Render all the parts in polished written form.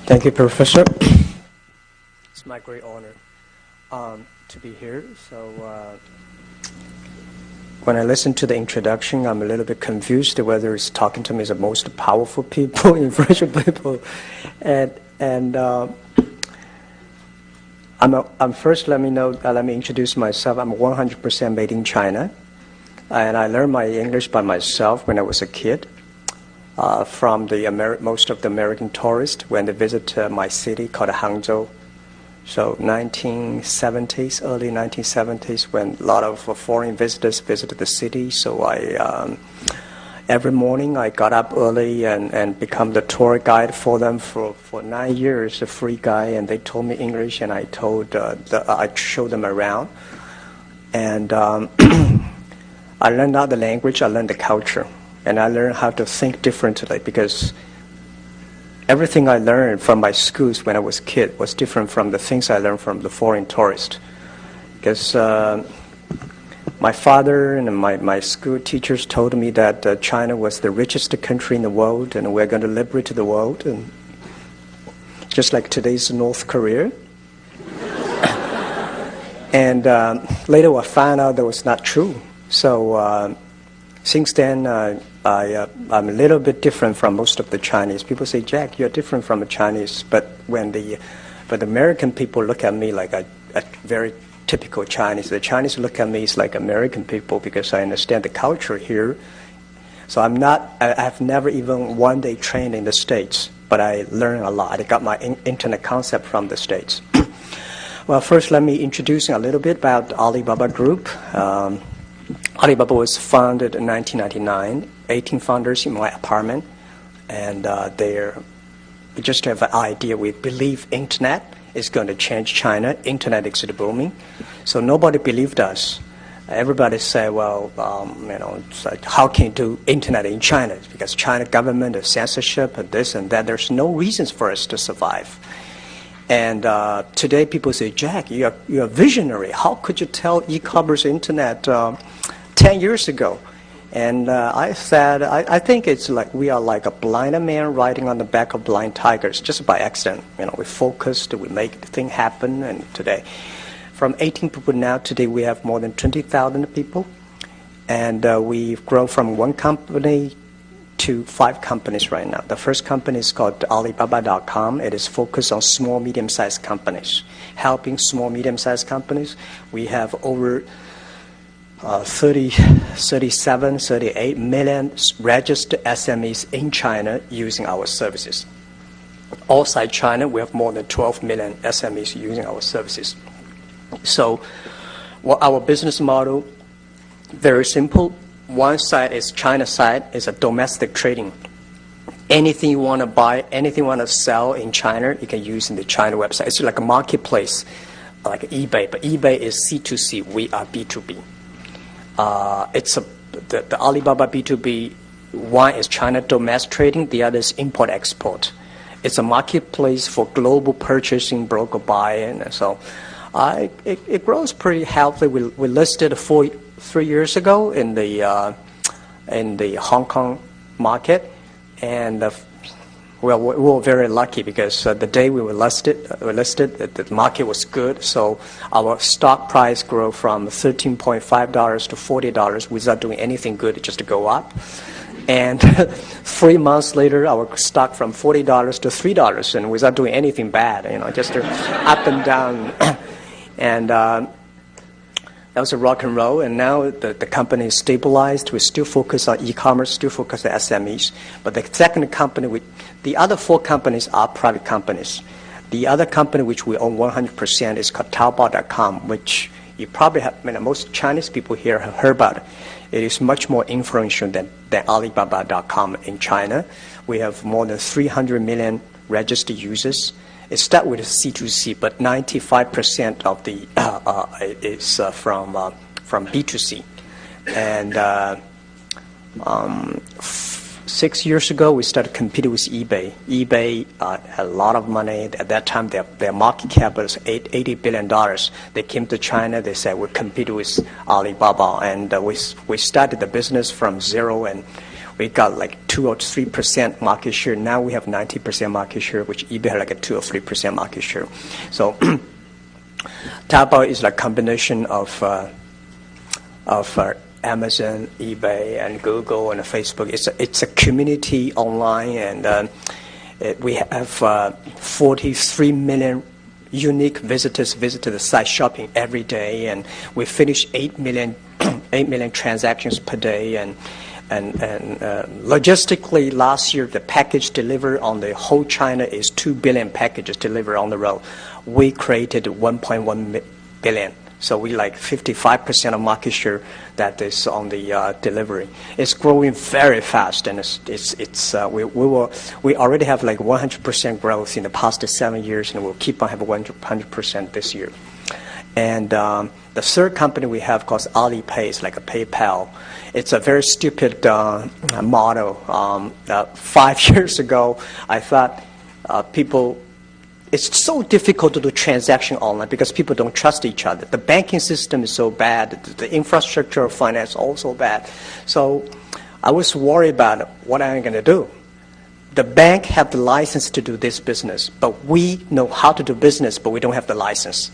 Thank you, Professor. It's my great honor to be here. So when I listen to the introduction, I'm a little bit confused whether it's talking to me as the most powerful people, influential people, and I'm first. Let me introduce myself. I'm 100% made in China, and I learned my English by myself when I was a kid. From the most of the American tourists when they visit my city called Hangzhou. So 1970s, early 1970s, when a lot of foreign visitors visited the city. So I every morning I got up early and become the tour guide for them for 9 years, a free guy, and they told me English, and I showed them around, and I learned not the language, I learned the culture. And I learned how to think differently because everything I learned from my schools when I was a kid was different from the things I learned from the foreign tourists. Because my father and my school teachers told me that China was the richest country in the world and we're going to liberate the world, and just like today's North Korea. And later I found out that was not true. So since then, I'm a little bit different from most of the Chinese. People say, Jack, you're different from the Chinese. But the American people look at me like a very typical Chinese. The Chinese look at me as like American people because I understand the culture here. So I've never even one day trained in the States, but I learned a lot. I got my internet concept from the States. Well, first let me introduce you a little bit about Alibaba Group. Alibaba was founded in 1999, 18 founders in my apartment, and we just have an idea. We believe internet is going to change China. Internet is booming. So nobody believed us. Everybody said, well, it's like, how can you do internet in China? It's because China government, the censorship, and this and that. There's no reasons for us to survive. And today people say, Jack, you're a visionary. How could you tell e-commerce internet 10 years ago? And I said, I think it's like we are like a blind man riding on the back of blind tigers, just by accident. We focused, we make the thing happen, and today, from 18 people now, today we have more than 20,000 people. And we've grown from one company to 5 companies right now. The first company is called Alibaba.com. It is focused on small, medium-sized companies, helping small, medium-sized companies. We have over 38 million registered SMEs in China using our services. Outside China, we have more than 12 million SMEs using our services. So our business model, very simple. One side is China side, is a domestic trading. Anything you want to buy, anything you want to sell in China, you can use in the China website. It's like a marketplace, like eBay, but eBay is C2C. We are B2B. The Alibaba B2B, one is China domestic trading, the other is import-export. It's a marketplace for global purchasing, broker buying, and so it grows pretty healthy. We listed 3 years ago in the Hong Kong market, and we were very lucky because the day we were listed, the market was good. So our stock price grew from $13.5 to $40 without doing anything good, just to go up. And 3 months later, our stock from $40 to $3, and without doing anything bad, just up and down. And that was a rock and roll, and now the company is stabilized. We still focus on e-commerce, still focus on SMEs. But the second company, the other 4 companies are private companies. The other company which we own 100% is called Taobao.com, which you probably have, most Chinese people here have heard about it. It is much more influential than Alibaba.com in China. We have more than 300 million registered users. It starts with C2C, but 95% of the is from B2C. And 6 years ago, we started competing with eBay. eBay had a lot of money. At that time, their market cap was $80 billion. They came to China. They said, we'll compete with Alibaba. And we started the business from zero, and we got like 2 or 3% market share. Now we have 90% market share, which eBay had like a 2 or 3% market share. So Taobao is like a combination of Amazon, eBay, and Google and Facebook. It's a community online, and we have 43 million unique visitors visit the site shopping every day, and we finish 8 million transactions per day. And logistically, last year the package delivered on the whole China is 2 billion packages delivered on the road. We created 1.1 billion. So we like 55% of market share that is on the delivery. It's growing very fast, and we already have like 100% growth in the past 7 years, and we'll keep on having 100% this year. And the third company we have called Alipay is like a PayPal. It's a very stupid model. 5 years ago, I thought people. It's so difficult to do transaction online because people don't trust each other. The banking system is so bad. The infrastructure of finance also bad. So I was worried about what I'm going to do. The bank have the license to do this business, but we know how to do business, but we don't have the license.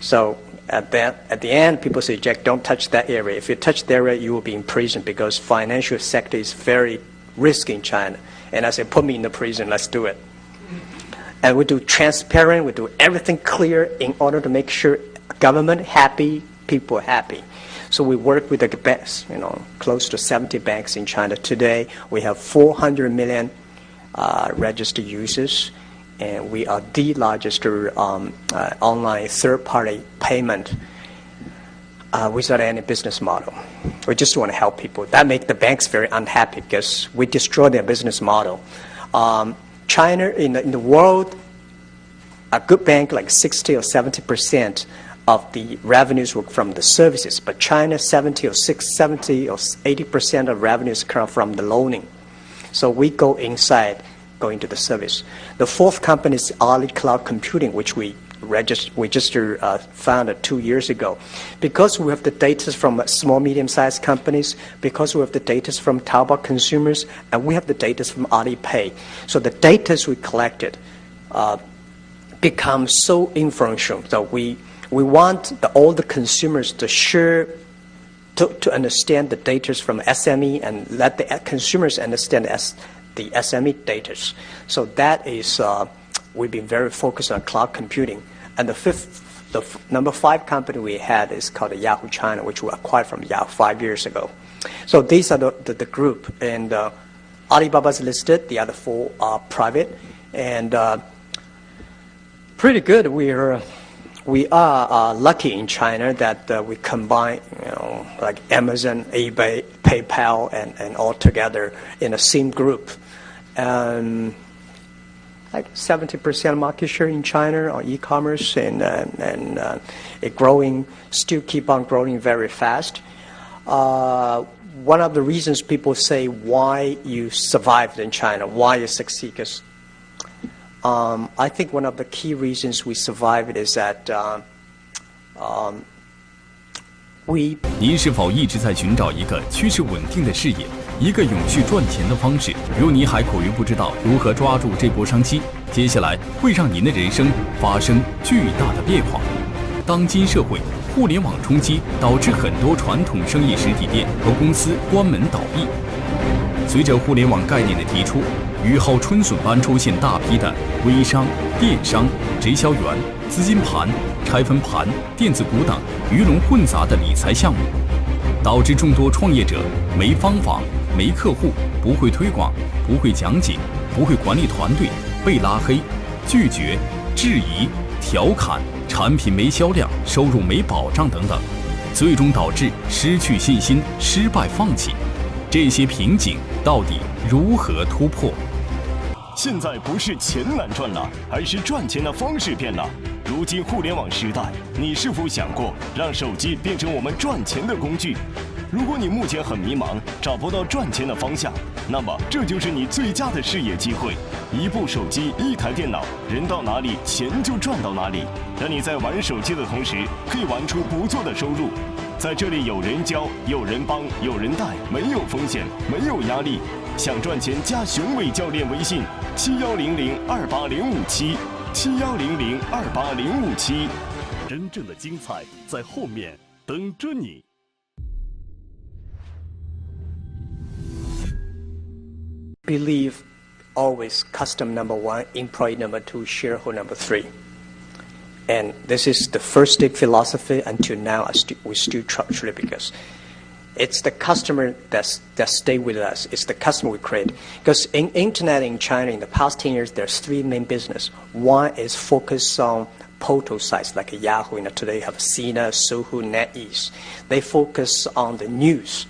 So at the end, people say, Jack, don't touch that area. If you touch that area, you will be in prison because financial sector is very risky in China. And I said, put me in the prison, let's do it. And we do transparent, we do everything clear in order to make sure government happy, people happy. So we work with the banks, close to 70 banks in China. Today, we have 400 million registered users, and we are the largest online third-party payment without any business model. We just want to help people. That makes the banks very unhappy because we destroy their business model. China, in the world, a good bank like 60 or 70% of the revenues were from the services, but China 70 or 80% of revenues come from the loaning. So we go inside, go into the service. The fourth company is Ali Cloud Computing, which we just founded 2 years ago. Because we have the data from small, medium-sized companies, because we have the data from Taobao consumers, and we have the data from Alipay. So the data we collected becomes so influential. So we want all the consumers to share, to understand the data from SME and let the consumers understand the SME data. So that is we've been very focused on cloud computing. And the number 5 company we had is called Yahoo China, which we acquired from Yahoo 5 years ago. So these are the group. And Alibaba's listed, the other 4 are private. And pretty good. We are lucky in China that we combine, like Amazon, eBay, PayPal, and all together in a same group. Like 70% market share in China on e-commerce, and it growing, still keep on growing very fast. One of the reasons people say why you survived in China, why you succeed, because I think one of the key reasons we survived is that您是否一直在寻找一个趋势稳定的事业，一个永续赚钱的方式？如你还苦于不知道如何抓住这波商机，接下来会让您的人生发生巨大的变化。当今社会，互联网冲击导致很多传统生意实体店和公司关门倒闭。随着互联网概念的提出，雨后春笋般出现大批的微商、电商、直销员、资金盘、拆分盘、电子股等鱼龙混杂的理财项目，导致众多创业者没方法、没客户、不会推广、不会讲解、不会管理团队，被拉黑、拒绝、质疑、调侃，产品没销量、收入没保障等等，最终导致失去信心、失败放弃。这些瓶颈到底如何突破？现在不是钱难赚了，而是赚钱的方式变了。如今互联网时代，你是否想过让手机变成我们赚钱的工具？如果你目前很迷茫，找不到赚钱的方向，那么这就是你最佳的事业机会。一部手机，一台电脑，人到哪里，钱就赚到哪里。让你在玩手机的同时，可以玩出不错的收入。在这里有人教，有人帮，有人带，没有风险，没有压力。想赚钱加雄伟教练微信71002805777100280557。真正的精彩在后面等着你。Believe always custom number one, employee number two, shareholder number three. And this is the first day philosophy until now. We still truly because it's the customer that stay with us. It's the customer we create. Because in internet in China in the past 10 years, there's three main business. One is focused on portal sites like Yahoo. Today you have Sina, Sohu, NetEase. They focus on the news.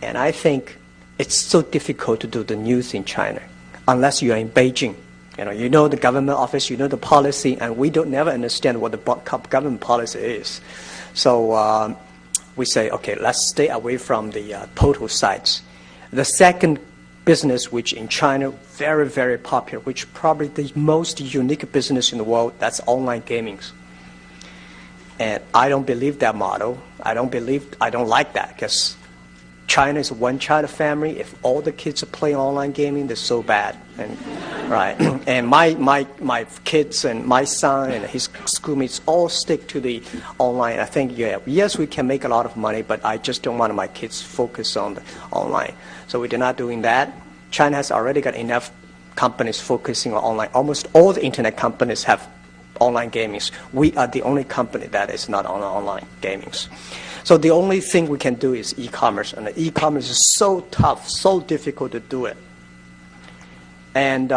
And I think it's so difficult to do the news in China unless you are in Beijing. You know the government office, you know the policy, and we don't never understand what the government policy is. So we say, okay, let's stay away from the portal sites. The second business, which in China, very, very popular, which probably the most unique business in the world, that's online gaming. And I don't believe that model. I don't like that because China is a one-child family. If all the kids are playing online gaming, they're so bad. And, right. And my kids and my son and his schoolmates all stick to the online. I think, yes, we can make a lot of money, but I just don't want my kids focus on the online. So we're not doing that. China has already got enough companies focusing on online. Almost all the internet companies have online gaming. We are the only company that is not on online gaming. So the only thing we can do is e-commerce, and the e-commerce is so tough, so difficult to do it. And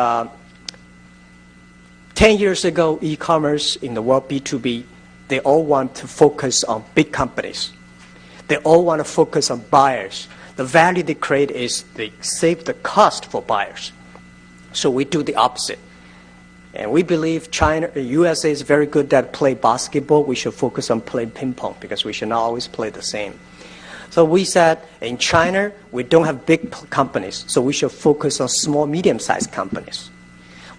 10 years ago, e-commerce in the world, B2B, they all want to focus on big companies. They all want to focus on buyers. The value they create is they save the cost for buyers. So we do the opposite. And we believe USA is very good at play basketball. We should focus on playing ping pong because we should not always play the same. So we said in China, we don't have big companies, so we should focus on small, medium-sized companies.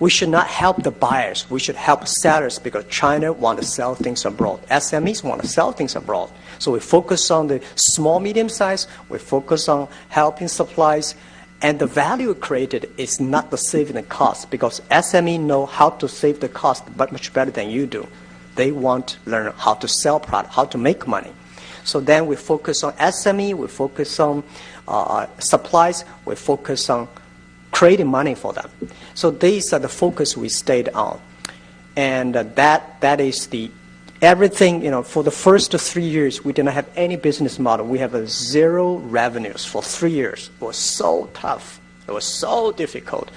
We should not help the buyers. We should help sellers because China wants to sell things abroad. SMEs want to sell things abroad. So we focus on the small, medium-sized. We focus on helping supplies. And the value created is not the saving the cost because SME know how to save the cost but much better than you do. They want to learn how to sell product, how to make money. So then we focus on SME, we focus on supplies, we focus on creating money for them. So these are the focus we stayed on. And that is the everything, for the first 3 years, we did not have any business model. We have zero revenues for 3 years. It was so tough. It was so difficult.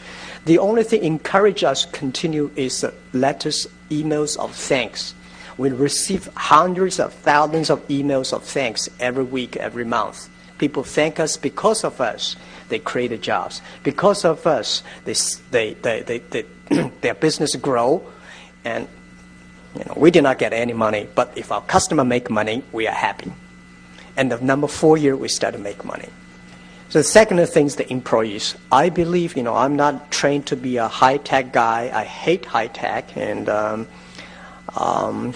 The only thing encouraged us to continue is letters, emails of thanks. We receive hundreds of thousands of emails of thanks every week, every month. People thank us because of us. They created jobs. Because of us, their business grow. And we did not get any money, but if our customer make money, we are happy. And the number 4 year, we started to make money. So the second thing is the employees. I believe, I'm not trained to be a high-tech guy. I hate high-tech. And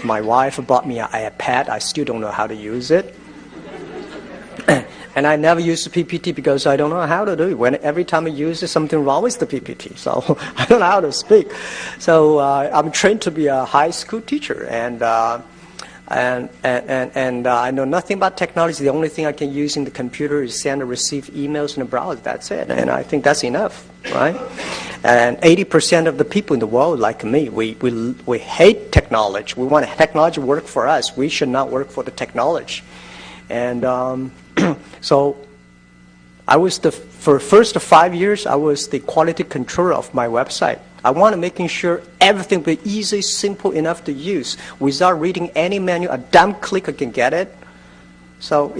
my wife bought me an iPad. I still don't know how to use it. And I never use the PPT because I don't know how to do it. Every time I use it, something wrong with the PPT. So I don't know how to speak. So I'm trained to be a high school teacher, and I know nothing about technology. The only thing I can use in the computer is send and receive emails and browse. That's it, and I think that's enough, right? And 80% of the people in the world, like me, we hate technology. We want technology to work for us. We should not work for the technology, and so I was for the first 5 years, I was the quality controller of my website. I wanted making sure everything be easy, simple enough to use without reading any manual. A dumb clicker can get it. So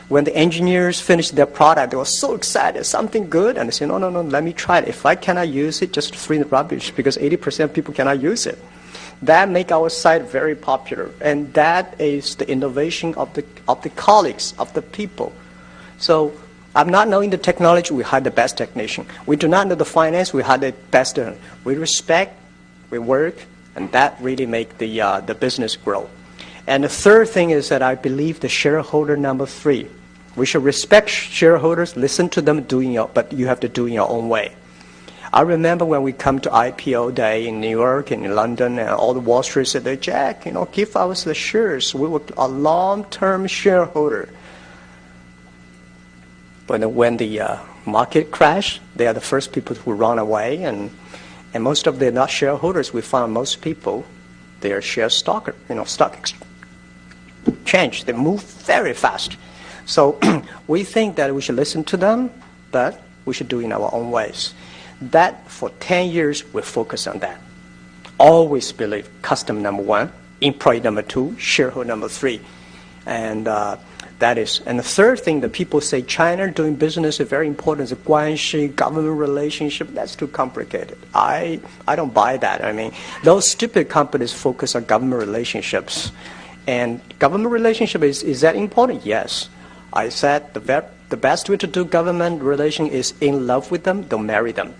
when the engineers finished their product, they were so excited, something good, and they said, no, let me try it. If I cannot use it, just throw in the rubbish because 80% of people cannot use it. That make our site very popular, and that is the innovation of the colleagues, of the people. So I'm not knowing the technology, we hire the best technician. We do not know the finance, we hire the best. We respect, we work, and that really make the business grow. And the third thing is that I believe the shareholder number 3. We should respect shareholders, listen to them, but you have to do it in your own way. I remember when we come to IPO day in New York and in London, and all the Wall Street said, Jack, give us the shares. We were a long-term shareholder. But when the market crashed, they are the first people who run away, and most of them are not shareholders. We found most people, they are share stock exchange. They move very fast. So we think that we should listen to them, but we should do it in our own ways. That for 10 years, we focus on that. Always believe customer number 1, employee number 2, shareholder number 3. And that is. And the third thing that people say, China doing business is very important. It's a guanxi, government relationship. That's too complicated. I don't buy that. I mean, those stupid companies focus on government relationships. And government relationship, is that important? Yes. I said the best way to do government relation is in love with them, don't marry them.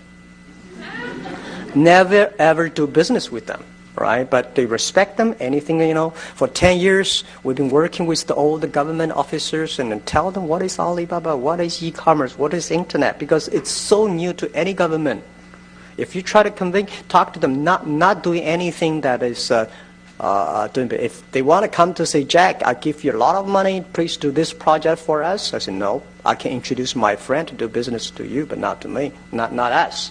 Never ever do business with them, right? But they respect them, anything, For 10 years, we've been working with all the government officers and then tell them what is Alibaba, what is e-commerce, what is internet, because it's so new to any government. If you try to talk to them, not doing anything that is if they want to come to say, Jack, I give you a lot of money, please do this project for us. I said, no, I can introduce my friend to do business to you, but not to me, not us.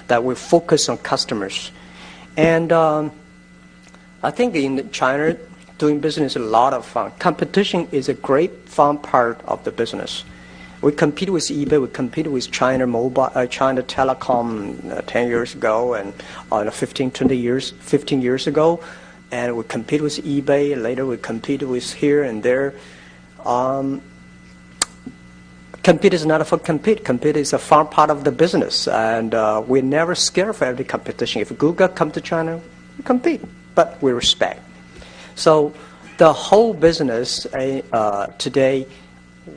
That we focus on customers. And I think in China, doing business is a lot of fun. Competition is a great fun part of the business. We compete with eBay, we compete with China Telecom 10 years ago and 15 years ago. And we compete with eBay. Later we compete with here and there. Compete is not for compete. Compete is a fun part of the business. And we're never scared of every competition. If Google come to China, we compete, but we respect. So the whole business today,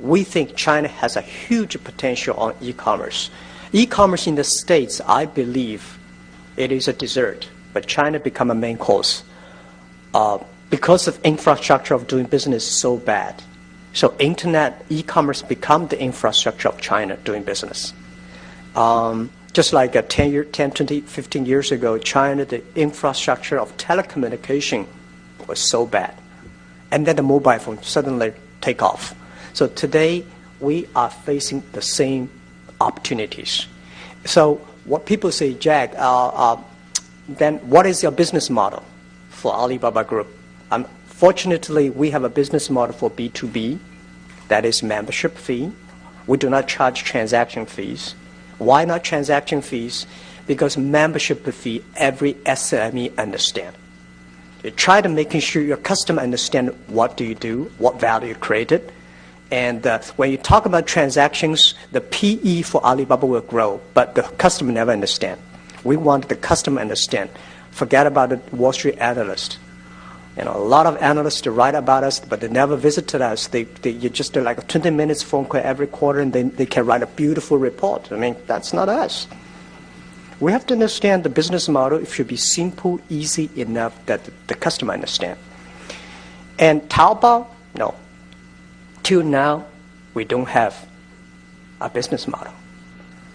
we think China has a huge potential on e-commerce. E-commerce in the States, I believe, it is a dessert, but China become a main course. Because of infrastructure of doing business so bad. So internet, e-commerce become the infrastructure of China doing business. Just like 10, 20, 15 years ago, China, the infrastructure of telecommunication was so bad. And then the mobile phone suddenly take off. So today, we are facing the same opportunities. So what people say, Jack, then what is your business model for Alibaba Group? Fortunately, we have a business model for B2B, that is membership fee. We do not charge transaction fees. Why not transaction fees? Because membership fee, every SME understand. You try to making sure your customer understand what do you do, what value you created. And when you talk about transactions, the PE for Alibaba will grow, but the customer never understand. We want the customer understand. Forget about the Wall Street analyst. A lot of analysts write about us, but they never visited us. They just do like a 20 minutes phone call every quarter, and they can write a beautiful report. I mean, that's not us. We have to understand the business model. It should be simple, easy enough that the customer understand. And Taobao, no. Till now, we don't have a business model.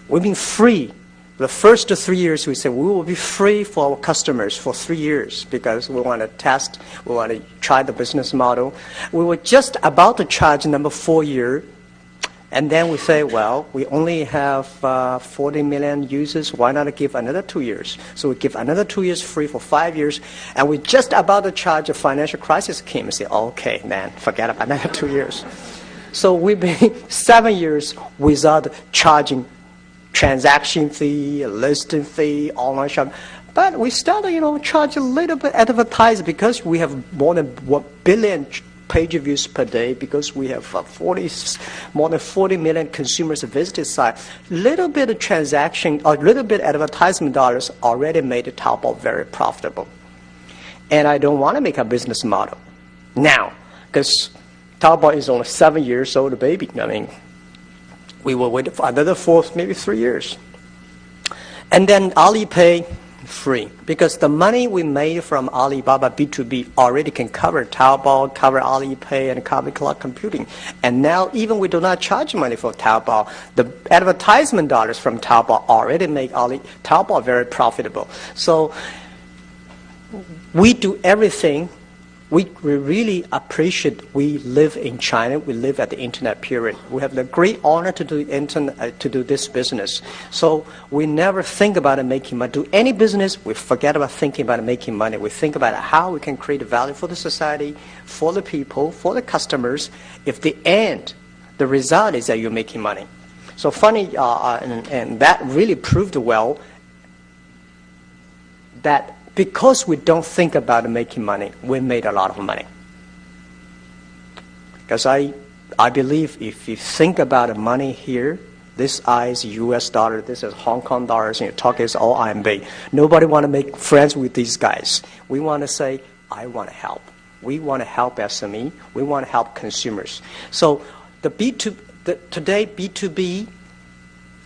We've been free. The first 3 years, we said we will be free for our customers for 3 years because we want to test, we want to try the business model. We were just about to charge number 4 year, and then we say, well, we only have 40 million users. Why not give another 2 years? So we give another 2 years free for 5 years, and we're just about to charge a financial crisis came and say, okay, man, forget about another 2 years. So we've been 7 years without charging transaction fee, listing fee, online shop. But we started, charge a little bit advertising because we have more than 1 billion page views per day, because we have more than 40 million consumers visited site. Little bit of transaction or little bit advertisement dollars already made Taobao very profitable. And I don't want to make a business model now, because Taobao is only 7 years old baby. I mean, we will wait for another 4, maybe 3 years. And then Alipay, free, because the money we made from Alibaba B2B already can cover Taobao, cover Alipay, and cover cloud computing. And now even we do not charge money for Taobao. The advertisement dollars from Taobao already make Taobao very profitable. So we do everything. We really appreciate we live in China. We live at the internet period. We have the great honor to do this business. So we never think about making money. Do any business, we forget about thinking about making money. We think about how we can create value for the society, for the people, for the customers. If the result is that you're making money. So funny, and that really proved well that because we don't think about making money, we made a lot of money. Because I believe if you think about money here, this is US dollar, this is Hong Kong dollars, and your talk is all RMB. Nobody want to make friends with these guys. We want to say, I want to help. We want to help SME. We want to help consumers. So today B2B,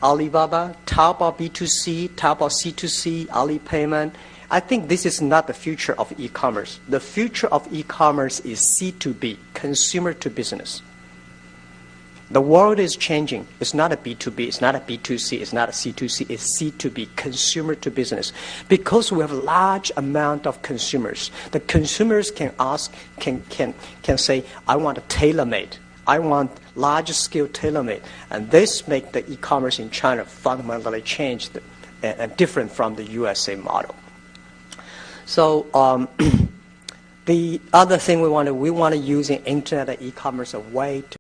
Alibaba, Taobao B2C, Taobao C2C, Alipayment, I think this is not the future of e-commerce. The future of e-commerce is C2B, consumer to business. The world is changing. It's not a B2B, it's not a B2C, it's not a C2C, it's C2B, consumer to business. Because we have a large amount of consumers, the consumers can ask, can say, I want a tailor-made. I want large-scale tailor-made. And this makes the e-commerce in China fundamentally changed and different from the USA model. So the other thing we want to use in internet and e-commerce a way to